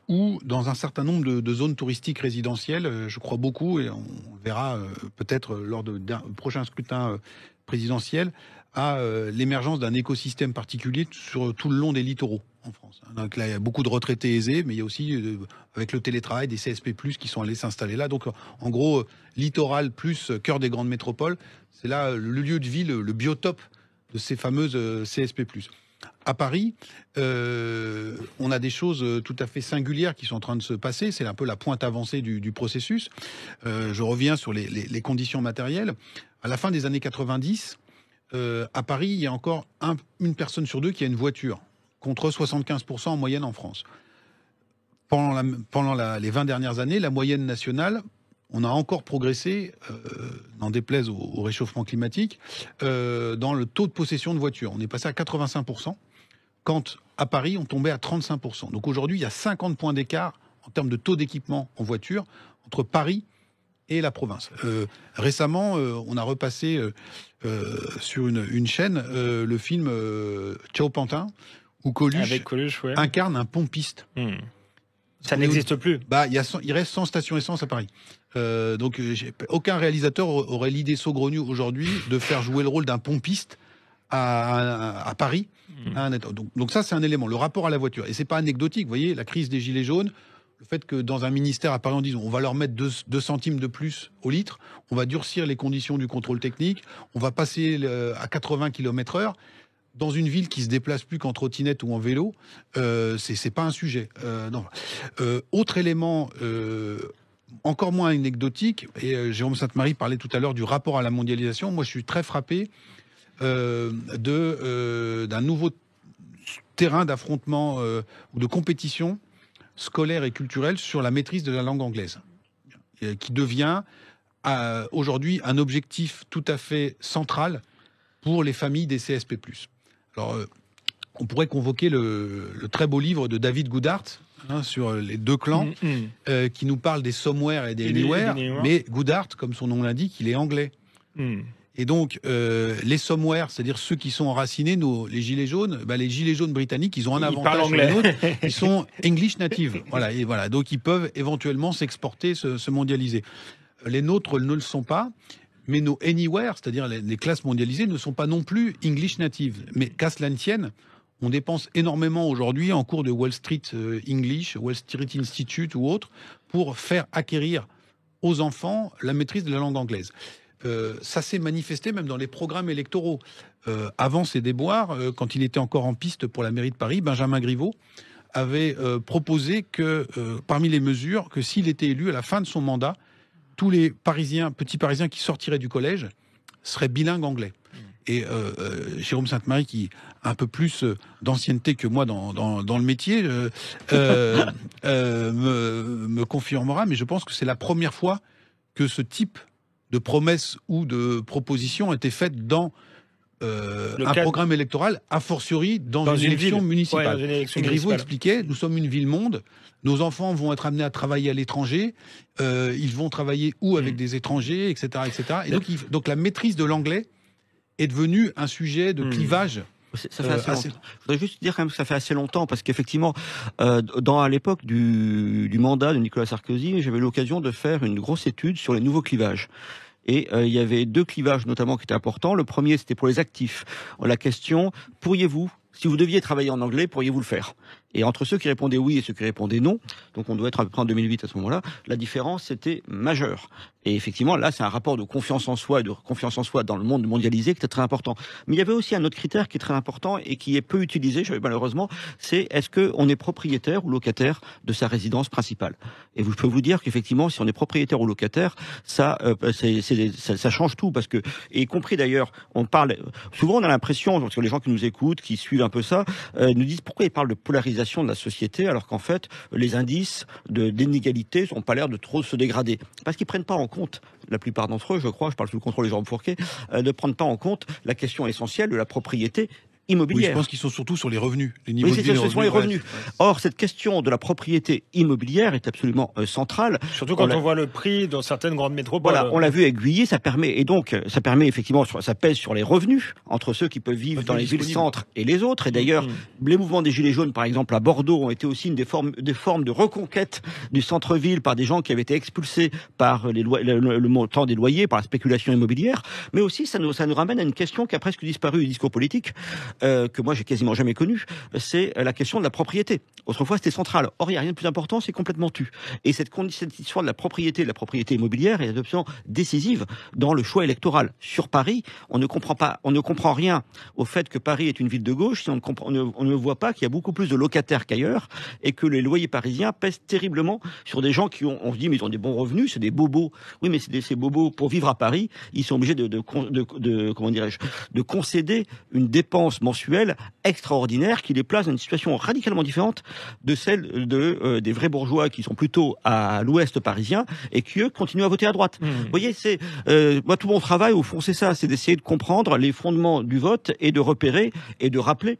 ou dans un certain nombre de zones touristiques résidentielles. Je crois beaucoup, et on verra peut-être lors d'un prochain scrutin présidentiel, à l'émergence d'un écosystème particulier sur tout le long des littoraux en France. Donc là, il y a beaucoup de retraités aisés, mais il y a aussi, avec le télétravail, des CSP+, qui sont allés s'installer là. Donc, en gros, littoral plus cœur des grandes métropoles, c'est là le lieu de vie, le biotope de ces fameuses CSP+. À Paris, on a des choses tout à fait singulières qui sont en train de se passer. C'est un peu la pointe avancée du processus. Je reviens sur les conditions matérielles. À la fin des années 90, à Paris, il y a encore une personne sur deux qui a une voiture, contre 75% en moyenne en France. Pendant les 20 dernières années, la moyenne nationale, on a encore progressé, n'en déplaise au réchauffement climatique, dans le taux de possession de voitures. On est passé à 85%, quand à Paris, on tombait à 35%. Donc aujourd'hui, il y a 50 points d'écart en termes de taux d'équipement en voiture entre Paris et la province. Récemment, on a repassé sur une chaîne le film Ciao Pantin, où Coluche, ouais, incarne un pompiste. Ça n'existe plus. Il reste 100 stations essence à Paris. Donc aucun réalisateur aurait l'idée saugrenue aujourd'hui de faire jouer le rôle d'un pompiste à Paris. Donc ça, c'est un élément, le rapport à la voiture. Et c'est pas anecdotique, vous voyez, la crise des Gilets jaunes, le fait que dans un ministère à Paris, on dise on va leur mettre 2 centimes de plus au litre, on va durcir les conditions du contrôle technique, on va passer à 80 km/h. Dans une ville qui se déplace plus qu'en trottinette ou en vélo, c'est pas un sujet. Non. Autre élément encore moins anecdotique, et Jérôme Sainte-Marie parlait tout à l'heure du rapport à la mondialisation. Moi, je suis très frappé d'un nouveau terrain d'affrontement ou de compétition scolaire et culturelle sur la maîtrise de la langue anglaise, qui devient aujourd'hui un objectif tout à fait central pour les familles des CSP+. Alors, on pourrait convoquer le très beau livre de David Goodhart sur les 2 clans, qui nous parle des somewhere et des anywhere, mais Goodhart, comme son nom l'indique, il est anglais. Et donc, les somewhere, c'est-à-dire ceux qui sont enracinés, les gilets jaunes, les gilets jaunes britanniques, ils ont un avantage sur les autres, ils sont English native. Voilà, donc ils peuvent éventuellement s'exporter, se mondialiser. Les nôtres ne le sont pas. Mais nos anywhere, c'est-à-dire les classes mondialisées, ne sont pas non plus English native. Mais qu'à cela ne tienne, on dépense énormément aujourd'hui en cours de Wall Street English, Wall Street Institute ou autre, pour faire acquérir aux enfants la maîtrise de la langue anglaise. Ça s'est manifesté même dans les programmes électoraux. Avant ces déboires, quand il était encore en piste pour la mairie de Paris, Benjamin Griveaux avait proposé que, parmi les mesures, que s'il était élu à la fin de son mandat, tous les petits Parisiens qui sortiraient du collège seraient bilingues anglais. Et Jérôme Sainte-Marie, qui a un peu plus d'ancienneté que moi dans le métier, me confirmera, mais je pense que c'est la première fois que ce type de promesse ou de proposition a été faite dans un programme électoral, a fortiori dans une élection municipale. Et Griveaux expliquait, nous sommes une ville-monde, nos enfants vont être amenés à travailler à l'étranger, ils vont travailler avec des étrangers, etc. etc. Et donc la maîtrise de l'anglais est devenue un sujet de clivage. Ça fait assez longtemps. Je voudrais juste dire quand même que ça fait assez longtemps, parce qu'effectivement, à l'époque du mandat de Nicolas Sarkozy, j'avais l'occasion de faire une grosse étude sur les nouveaux clivages. Et il y avait 2 clivages notamment qui étaient importants. Le premier, c'était pour les actifs. La question, pourriez-vous, si vous deviez travailler en anglais, pourriez-vous le faire ? Et entre ceux qui répondaient oui et ceux qui répondaient non, donc on doit être à peu près en 2008 à ce moment-là, la différence était majeure. Et effectivement, là, c'est un rapport de confiance en soi et de confiance en soi dans le monde mondialisé qui était très important. Mais il y avait aussi un autre critère qui est très important et qui est peu utilisé, malheureusement, c'est est-ce qu'on est propriétaire ou locataire de sa résidence principale. Et je peux vous dire qu'effectivement, si on est propriétaire ou locataire, ça change tout, parce que, et y compris d'ailleurs, souvent on a l'impression, parce que les gens qui nous écoutent, qui suivent un peu ça, nous disent pourquoi ils parlent de polarisation de la société, alors qu'en fait, les indices d'inégalité n'ont pas l'air de trop se dégrader. Parce qu'ils prennent pas en compte, la plupart d'entre eux, je crois, je parle sous le contrôle de Jérôme Fourquet, ne prennent pas en compte la question essentielle de la propriété immobilière. Oui, je pense qu'ils sont surtout sur les revenus, les niveaux Oui, de vie, ce sont les revenus. Or, cette question de la propriété immobilière est absolument centrale. Surtout quand on voit le prix dans certaines grandes métropoles. Voilà, on l'a vu aiguiller, ça permet effectivement, ça pèse sur les revenus entre ceux qui peuvent vivre dans les villes-centres et les autres. Et d'ailleurs, les mouvements des Gilets jaunes, par exemple, à Bordeaux, ont été aussi une des formes de reconquête du centre-ville par des gens qui avaient été expulsés par le montant des loyers, par la spéculation immobilière. Mais aussi, ça nous ramène à une question qui a presque disparu du discours politique, que moi j'ai quasiment jamais connu, c'est la question de la propriété. Autrefois, c'était central. Or, il n'y a rien de plus important, c'est complètement tu. Et cette histoire de la propriété immobilière est absolument décisive dans le choix électoral. Sur Paris, on ne comprend rien au fait que Paris est une ville de gauche si on ne voit pas qu'il y a beaucoup plus de locataires qu'ailleurs et que les loyers parisiens pèsent terriblement sur des gens on se dit, mais ils ont des bons revenus, c'est des bobos. Oui, mais ces bobos, pour vivre à Paris, ils sont obligés de concéder une dépense mensuelle extraordinaire qui les place dans une situation radicalement différente de celle des vrais bourgeois qui sont plutôt à l'ouest parisien et qui, eux, continuent à voter à droite. Vous voyez, moi, tout mon travail, au fond, c'est ça, c'est d'essayer de comprendre les fondements du vote et de repérer et de rappeler,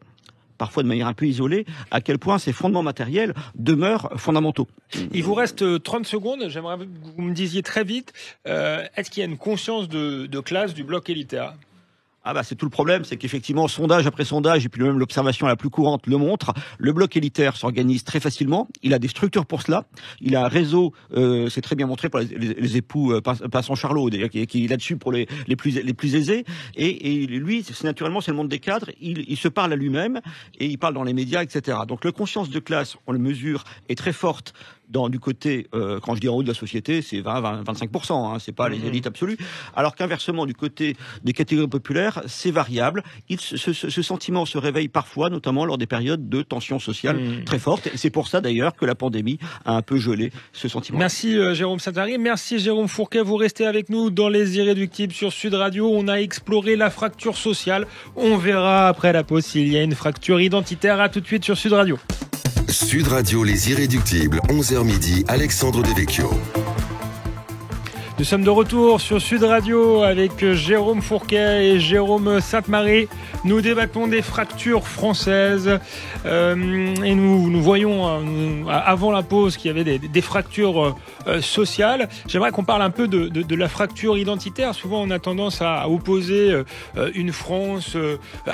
parfois de manière un peu isolée, à quel point ces fondements matériels demeurent fondamentaux. Il vous reste 30 secondes, j'aimerais que vous me disiez très vite, est-ce qu'il y a une conscience de classe du bloc élitaire ? C'est tout le problème, c'est qu'effectivement, sondage après sondage, et puis même l'observation la plus courante le montre, le bloc élitaire s'organise très facilement, il a des structures pour cela, il a un réseau, c'est très bien montré pour les époux Passon-Charlot, qui est là-dessus pour les plus aisés, et lui, naturellement, c'est le monde des cadres, il se parle à lui-même, et il parle dans les médias, etc. Donc, la conscience de classe, on le mesure, est très forte du côté, quand je dis en haut de la société, c'est 20-25%, hein, c'est pas les élites absolues. Alors qu'inversement, du côté des catégories populaires, c'est variable. Ce sentiment se réveille parfois, notamment lors des périodes de tension sociale très forte. Et c'est pour ça d'ailleurs que la pandémie a un peu gelé ce sentiment. Merci Jérôme Saint-Ary, merci Jérôme Fourquet. Vous restez avec nous dans Les Irréductibles sur Sud Radio. On a exploré la fracture sociale. On verra après la pause s'il y a une fracture identitaire. À tout de suite sur Sud Radio. Sud Radio, Les Irréductibles, 11h midi, Alexandre Devecchio. Nous sommes de retour sur Sud Radio avec Jérôme Fourquet et Jérôme Saint-Ary. Nous débattons des fractures françaises et nous voyons avant la pause qu'il y avait des fractures sociales. J'aimerais qu'on parle un peu de la fracture identitaire. Souvent on a tendance à opposer une France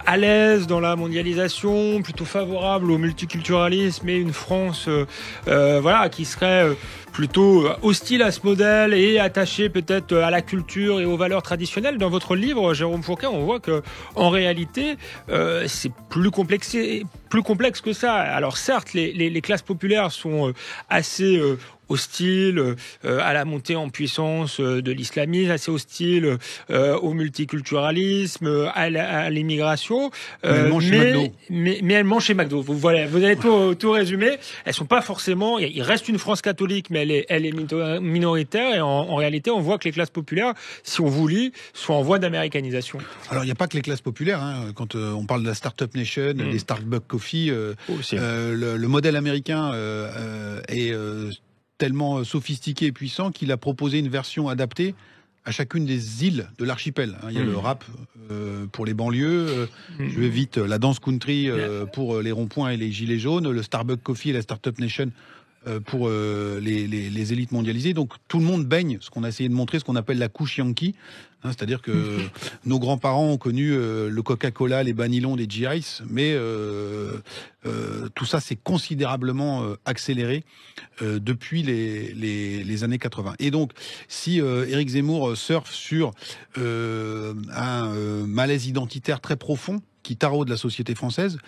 à l'aise dans la mondialisation, plutôt favorable au multiculturalisme, et une France qui serait plutôt hostile à ce modèle et attaché peut-être à la culture et aux valeurs traditionnelles. Dans votre livre, Jérôme Fourquet, on voit que en réalité, c'est plus complexe que ça. Alors certes, les classes populaires sont assez hostile à la montée en puissance de l'islamisme, assez hostile au multiculturalisme, à l'immigration. Mais elles mangent chez McDo. Vous avez tout résumé. Elles sont pas forcément. Il reste une France catholique, mais elle est minoritaire. Et en réalité, on voit que les classes populaires, si on vous lit, sont en voie d'américanisation. Alors, il n'y a pas que les classes populaires. Hein. Quand on parle de la Startup Nation, des Starbucks Coffee, le modèle américain est tellement sophistiqué et puissant qu'il a proposé une version adaptée à chacune des îles de l'archipel. Il y a le rap pour les banlieues, je vais vite, la danse country pour les ronds-points et les gilets jaunes, le Starbucks Coffee et la Startup Nation pour les élites mondialisées. Donc tout le monde baigne ce qu'on a essayé de montrer, ce qu'on appelle la couche yankee. C'est-à-dire que nos grands-parents ont connu le Coca-Cola, les Banilons, les G.I.S., mais tout ça s'est considérablement accéléré depuis les années 80. Et donc, si Éric Zemmour surfe sur un malaise identitaire très profond qui taraude la société française,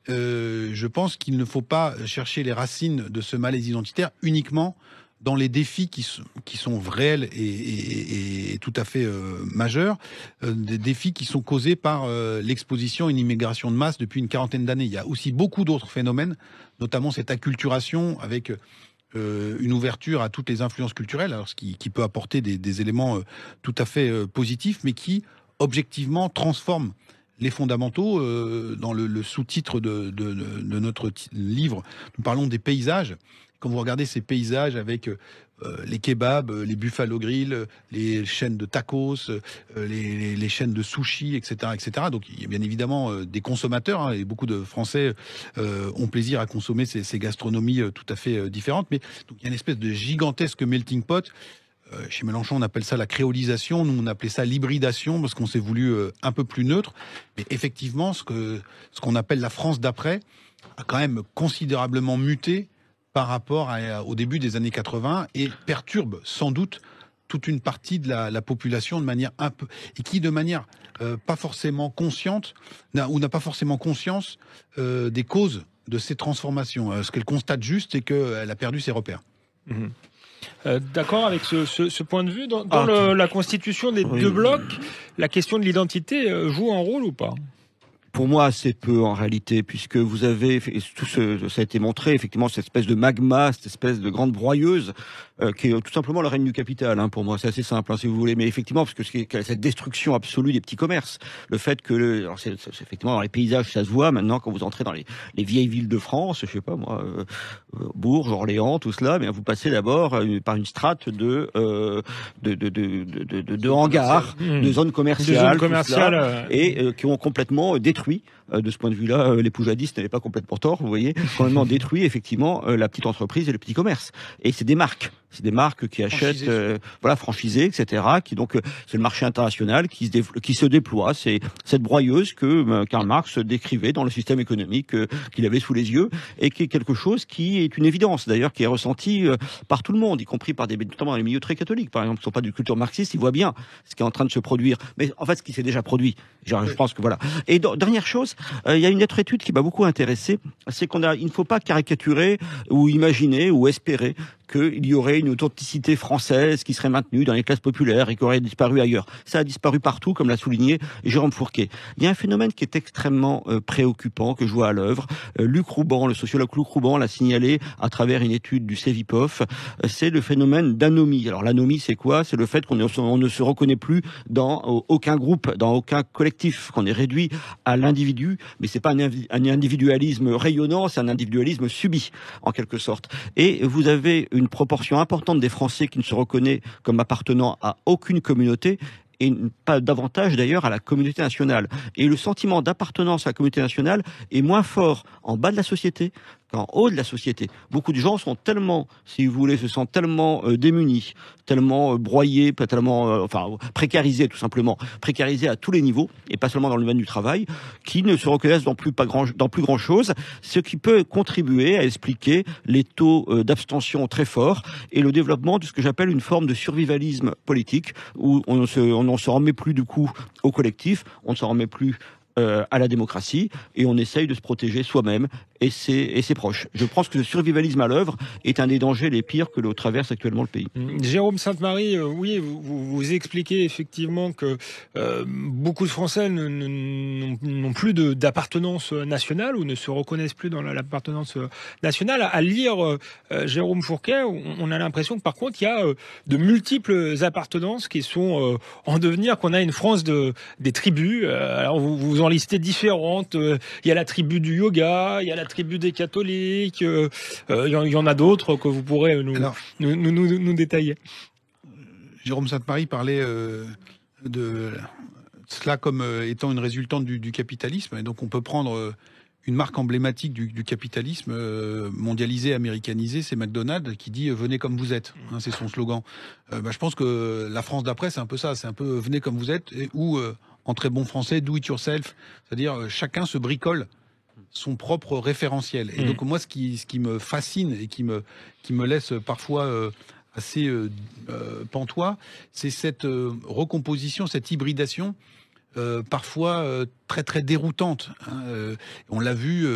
je pense qu'il ne faut pas chercher les racines de ce malaise identitaire uniquement dans les défis qui sont réels et tout à fait majeurs, des défis qui sont causés par l'exposition à une immigration de masse depuis une quarantaine d'années. Il y a aussi beaucoup d'autres phénomènes, notamment cette acculturation avec une ouverture à toutes les influences culturelles, alors ce qui peut apporter des éléments tout à fait positifs, mais qui, objectivement, transforme les fondamentaux. Dans le sous-titre de notre livre, nous parlons des paysages. Quand vous regardez ces paysages avec les kebabs, les Buffalo Grill, les chaînes de tacos, les chaînes de sushi, etc., etc. Donc il y a bien évidemment des consommateurs, hein, et beaucoup de Français ont plaisir à consommer ces gastronomies tout à fait différentes. Mais donc, il y a une espèce de gigantesque melting pot. Chez Mélenchon, on appelle ça la créolisation. Nous, on appelait ça l'hybridation parce qu'on s'est voulu un peu plus neutre. Mais effectivement, ce qu'on appelle la France d'après a quand même considérablement muté par rapport au début des années 80 et perturbe sans doute toute une partie de la population de manière un peu, et qui de manière pas forcément consciente n'a pas forcément conscience des causes de ces transformations. Ce qu'elle constate juste, c'est qu'elle a perdu ses repères. Mmh. D'accord avec ce point de vue. Dans la constitution des deux blocs, la question de l'identité joue un rôle ou pas ? Pour moi, assez peu en réalité, puisque vous avez, ça a été montré, effectivement, cette espèce de magma, cette espèce de grande broyeuse, qui est tout simplement le règne du capital, hein, pour moi. C'est assez simple, hein, si vous voulez. Mais effectivement, parce que c'est cette destruction absolue des petits commerces. Le fait que, alors c'est effectivement, dans les paysages, ça se voit maintenant, quand vous entrez dans les vieilles villes de France, je sais pas moi, Bourges, Orléans, tout cela, mais vous passez d'abord par une strate de hangars, de zones commerciales, et qui ont complètement détruit. De ce point de vue-là, les poujadistes n'avaient pas complètement tort, vous voyez, complètement détruit effectivement la petite entreprise et le petit commerce. Et c'est des marques qui achètent, franchisées, etc. Qui donc c'est le marché international qui se déploie. C'est cette broyeuse que Karl Marx décrivait dans le système économique qu'il avait sous les yeux et qui est quelque chose qui est une évidence d'ailleurs, qui est ressenti par tout le monde, y compris par notamment dans les milieux très catholiques, par exemple, qui ne sont pas d'une culture marxiste, ils voient bien ce qui est en train de se produire. Mais en fait, ce qui s'est déjà produit. Je pense que voilà. Et dernière chose, il y a une autre étude qui m'a beaucoup intéressé, c'est il ne faut pas caricaturer ou imaginer ou espérer qu'il y aurait une authenticité française qui serait maintenue dans les classes populaires et qui aurait disparu ailleurs. Ça a disparu partout, comme l'a souligné Jérôme Fourquet. Il y a un phénomène qui est extrêmement préoccupant, que je vois à l'œuvre. Luc Rouban, le sociologue Luc Rouban, l'a signalé à travers une étude du CEVIPOF. C'est le phénomène d'anomie. Alors l'anomie, c'est quoi ? C'est le fait qu'on ne se reconnaît plus dans aucun groupe, dans aucun collectif, qu'on est réduit à l'individu, mais c'est pas un individualisme rayonnant, c'est un individualisme subi, en quelque sorte. Et vous avez une proportion importante des Français qui ne se reconnaît comme appartenant à aucune communauté, et pas davantage d'ailleurs à la communauté nationale. Et le sentiment d'appartenance à la communauté nationale est moins fort en bas de la société qu'en haut de la société. Beaucoup de gens sont tellement, si vous voulez, se sentent tellement démunis, tellement broyés, tellement précarisés tout simplement, précarisés à tous les niveaux, et pas seulement dans le domaine du travail, qui ne se reconnaissent dans plus grand chose, ce qui peut contribuer à expliquer les taux d'abstention très forts et le développement de ce que j'appelle une forme de survivalisme politique, où on ne se remet plus du coup au collectif, on ne se remet plus à la démocratie, et on essaye de se protéger soi-même et ses proches. Je pense que le survivalisme à l'œuvre est un des dangers les pires que l'on traverse actuellement le pays. Jérôme Sainte-Marie, oui, vous expliquez effectivement que beaucoup de Français n'ont plus d'appartenance nationale ou ne se reconnaissent plus dans l'appartenance nationale. À lire Jérôme Fourquet, on a l'impression que par contre il y a de multiples appartenances qui sont en devenir, qu'on a une France des tribus. Alors vous en listez différentes. Il y a la tribu du yoga, il y a la tribu des catholiques, il y en a d'autres que vous pourrez nous détailler. Jérôme Sainte-Marie parlait de cela comme étant une résultante du capitalisme, et donc on peut prendre une marque emblématique du capitalisme mondialisé, américanisé, c'est McDonald's, qui dit « venez comme vous êtes », hein, c'est son slogan. Je pense que la France d'après, c'est un peu ça, c'est un peu « venez comme vous êtes », ou en très bon français, do it yourself, c'est-à-dire chacun se bricole son propre référentiel. Et donc moi, ce qui me fascine et qui me laisse parfois assez pantois, c'est cette recomposition, cette hybridation parfois très très déroutante. On l'a vu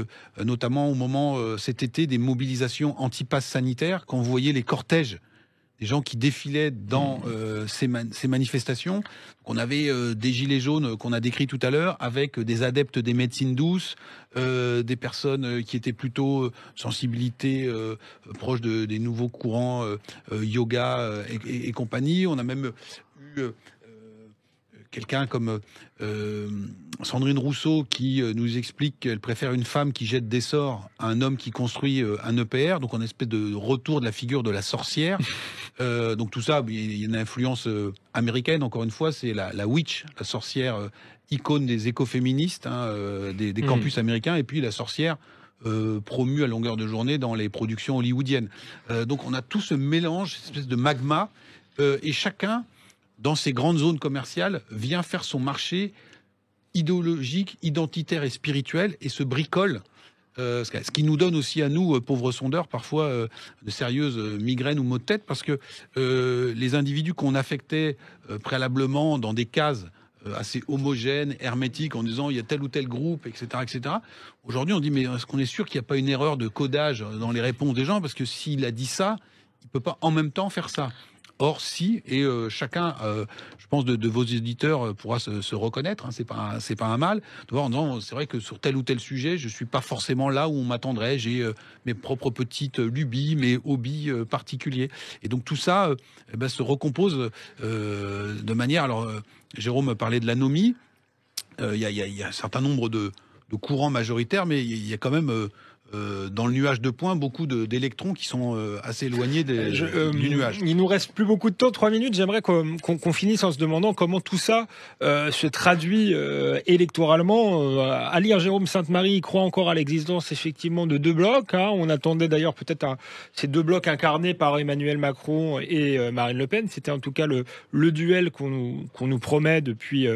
notamment au moment cet été des mobilisations anti-pass sanitaires, quand vous voyez les cortèges des gens qui défilaient dans ces manifestations. On avait des gilets jaunes qu'on a décrits tout à l'heure, avec des adeptes des médecines douces, des personnes qui étaient plutôt sensibilité proche des nouveaux courants yoga et compagnie. On a même eu quelqu'un comme Sandrine Rousseau qui nous explique qu'elle préfère une femme qui jette des sorts à un homme qui construit un EPR, donc en espèce de retour de la figure de la sorcière. Donc tout ça, il y a une influence américaine, encore une fois, c'est la witch, la sorcière icône des écoféministes, des campus américains, et puis la sorcière promue à longueur de journée dans les productions hollywoodiennes. Donc on a tout ce mélange, cette espèce de magma, et chacun, dans ces grandes zones commerciales, vient faire son marché idéologique, identitaire et spirituel, et se bricole. Ce qui nous donne aussi à nous, pauvres sondeurs, parfois de sérieuses migraines ou maux de tête, parce que les individus qu'on affectait préalablement dans des cases assez homogènes, hermétiques, en disant il y a tel ou tel groupe, etc., etc. Aujourd'hui, on dit mais est-ce qu'on est sûr qu'il n'y a pas une erreur de codage dans les réponses des gens, parce que s'il a dit ça, il peut pas en même temps faire ça. Or, si, et chacun, je pense, de vos éditeurs pourra se reconnaître, c'est pas un mal, de voir en disant, c'est vrai que sur tel ou tel sujet, je suis pas forcément là où on m'attendrait, j'ai mes propres petites lubies, mes hobbies particuliers. Et donc tout ça se recompose de manière... Alors, Jérôme parlait de l'anomie, il y a un certain nombre de courants majoritaires, mais il y a quand même... dans le nuage de points, beaucoup d'électrons qui sont assez éloignés du nuage. Il nous reste plus beaucoup de temps, 3 minutes. J'aimerais qu'on finisse en se demandant comment tout ça se traduit électoralement. À lire Jérôme Sainte-Marie, il croit encore à l'existence effectivement de 2 blocs. On attendait d'ailleurs peut-être ces 2 blocs incarnés par Emmanuel Macron et Marine Le Pen. C'était en tout cas le duel qu'on nous promet depuis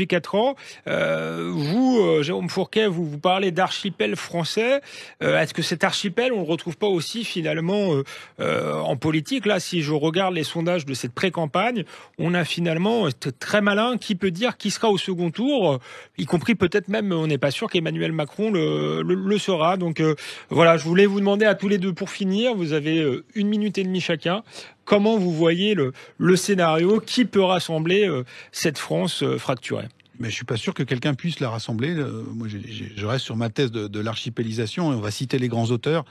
4 ans. Vous, Jérôme Fourquet, vous parlez d'archipel français. Est-ce que cet archipel, on le retrouve pas aussi finalement en politique? Là, si je regarde les sondages de cette pré-campagne, on a finalement très malin qui peut dire qui sera au second tour, y compris peut-être même, on n'est pas sûr qu'Emmanuel Macron le sera. Donc voilà, je voulais vous demander à tous les deux pour finir, vous avez 1 minute et demie chacun. Comment vous voyez le scénario? Qui peut rassembler cette France fracturée? Mais je suis pas sûr que quelqu'un puisse la rassembler. Moi, je reste sur ma thèse de l'archipélisation. Et on va citer les grands auteurs.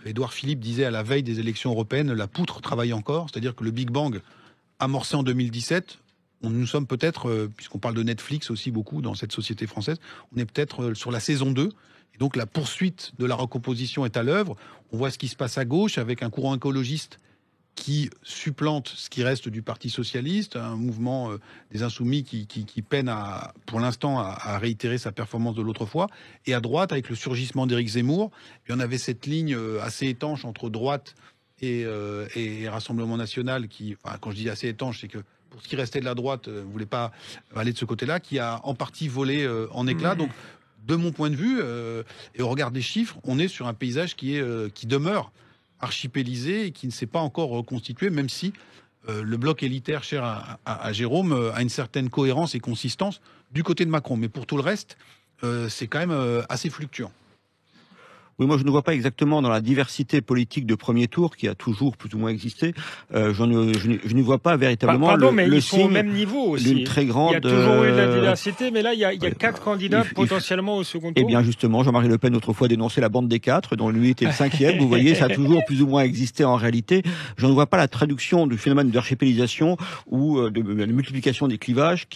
Édouard Philippe disait à la veille des élections européennes, la poutre travaille encore. C'est-à-dire que le Big Bang, amorcé en 2017, nous sommes peut-être, puisqu'on parle de Netflix aussi beaucoup dans cette société française, on est peut-être sur la saison 2. Et donc la poursuite de la recomposition est à l'œuvre. On voit ce qui se passe à gauche avec un courant écologiste qui supplante ce qui reste du Parti socialiste, un mouvement des Insoumis qui peine pour l'instant à réitérer sa performance de l'autre fois, et à droite avec le surgissement d'Éric Zemmour. Et on avait cette ligne assez étanche entre droite et Rassemblement National qui, quand je dis assez étanche, c'est que pour ce qui restait de la droite, ne voulait pas aller de ce côté-là, qui a en partie volé en éclats. Donc, de mon point de vue, et au regard des chiffres, on est sur un paysage qui demeure archipélisé et qui ne s'est pas encore reconstitué, même si le bloc élitaire cher à Jérôme a une certaine cohérence et consistance du côté de Macron. Mais pour tout le reste, c'est quand même assez fluctuant. Oui, moi je ne vois pas exactement dans la diversité politique de premier tour qui a toujours plus ou moins existé. Je ne vois pas véritablement le signe au même niveau aussi. D'une très grande. Il y a toujours eu de la diversité, mais là il y a 4 candidats potentiellement au second tour. Eh bien justement, Jean-Marie Le Pen autrefois dénonçait la bande des 4, dont lui était le 5e. Vous voyez, ça a toujours plus ou moins existé en réalité. Je ne vois pas la traduction du phénomène d'archipélisation ou de la multiplication des clivages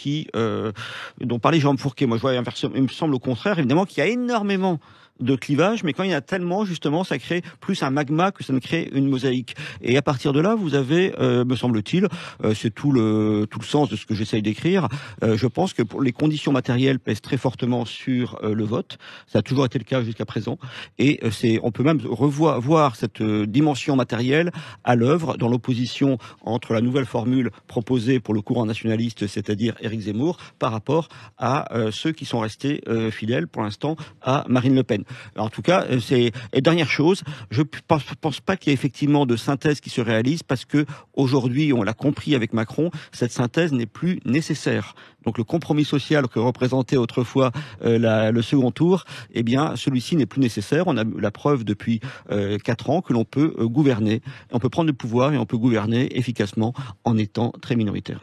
dont parlait Jérôme Fourquet. Moi je vois inversement. Il me semble au contraire, évidemment, qu'il y a énormément de clivage, mais quand il y en a tellement, justement, ça crée plus un magma que ça ne crée une mosaïque. Et à partir de là, vous avez, me semble-t-il, c'est tout le sens de ce que j'essaye d'écrire. Je pense que pour les conditions matérielles pèsent très fortement sur le vote. Ça a toujours été le cas jusqu'à présent. Et on peut même voir cette dimension matérielle à l'œuvre dans l'opposition entre la nouvelle formule proposée pour le courant nationaliste, c'est-à-dire Éric Zemmour, par rapport à ceux qui sont restés fidèles pour l'instant à Marine Le Pen. Alors, en tout cas, et dernière chose, je pense pas qu'il y ait effectivement de synthèse qui se réalise parce que aujourd'hui, on l'a compris avec Macron, cette synthèse n'est plus nécessaire. Donc le compromis social que représentait autrefois le second tour, eh bien celui-ci n'est plus nécessaire. On a la preuve depuis 4 ans que l'on peut gouverner, on peut prendre le pouvoir et on peut gouverner efficacement en étant très minoritaire.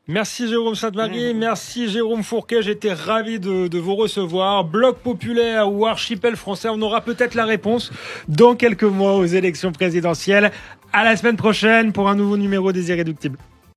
Merci Jérôme Sainte-Marie, merci Jérôme Fourquet, j'étais ravi de vous recevoir. Bloc populaire ou archipel français, on aura peut-être la réponse dans quelques mois aux élections présidentielles. À la semaine prochaine pour un nouveau numéro des Irréductibles.